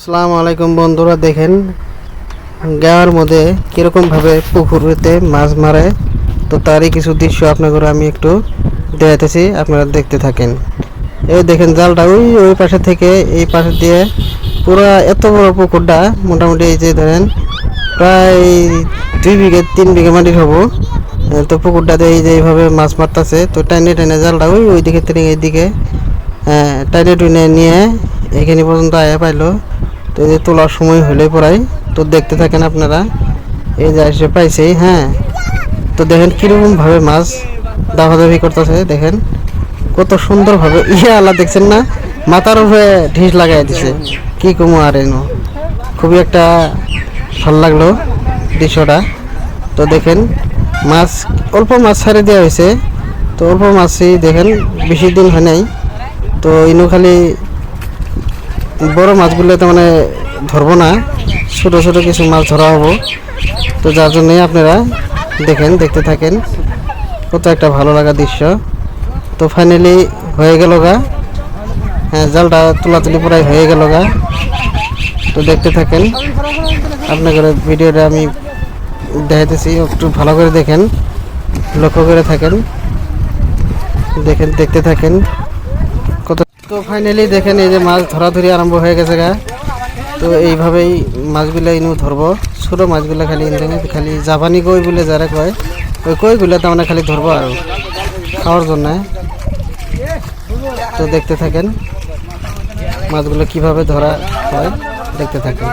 আসসালামু আলাইকুম বন্ধুরা, দেখেন গাঁয়ের মধ্যে কিরকম ভাবে পুকুরেতে মাছ মারে। তো তারই কিছু দৃশ্য আপনাদের আমি একটু দেখাতেছি, আপনারা দেখতে থাকেন। এই দেখেন জালটা ওই ওই পাশে থেকে এই পাশে দিয়ে পুরো এত বড় পুকুরটা, মোটামুটি এই যে ধরেন প্রায় 2 বিঘে 3 বিঘে মাটির হবো। তো পুকুরটাতে এই যে এইভাবে মাছ মারতেছে। তো টাইনে টাইনে জালটা ওই দিকে থেকে এইদিকে টাইনে টুইনে নিয়ে এখানে পর্যন্ত আয়া পাইলো। তো এই যে তোলার সময় হলে পড়াই, তো দেখতে থাকেন আপনারা। এই যে এসে পাইছে, হ্যাঁ। তো দেখেন কিরকম ভাবে মাছ দাফাদাফি করতেছে, দেখেন কত সুন্দর ভাবে আল্লাহ, দেখছেন না, মাথার উপরে ঢিস লাগাই দিছে। কি কমু আর এনো, খুবই একটা ভালো লাগলো দৃশ্যটা। তো দেখেন মাছ অল্প মাছ ছাড়ে দেওয়া হয়েছে। তো অল্প মাছই দেখেন, বেশি দিন হয় নাই। তো ইনু খালি বড় মাছগুলো তো মানে ধরবো না, ছোটো ছোটো কিছু মাছ ধরা হবো। তো যার জন্যই আপনারা দেখেন, দেখতে থাকেন, কত একটা ভালো লাগা দৃশ্য। তো ফাইনালি হয়ে গেল গা, হ্যাঁ, জালটা তুলাতুলি প্রায় হয়ে গেল গা। তো দেখতে থাকেন, আপনাদের ভিডিওটা আমি দেখাইতেছি, একটু ভালো করে দেখেন, লক্ষ্য করে থাকেন, দেখেন, দেখতে থাকেন কত। তো ফাইনালি দেখেন এই যে মাছ ধরাধরি আরম্ভ হয়ে গেছে গা। তো এইভাবেই মাছগুলো ইনু ধরবো, ছোটো মাছগুলো খালি খালি জাপানি কই বলে যারা কয়, ওই কইগুলো তার মানে খালি ধরবো আর খাওয়ার জন্য। তো দেখতে থাকেন মাছগুলো কিভাবে ধরা হয়, দেখতে থাকেন।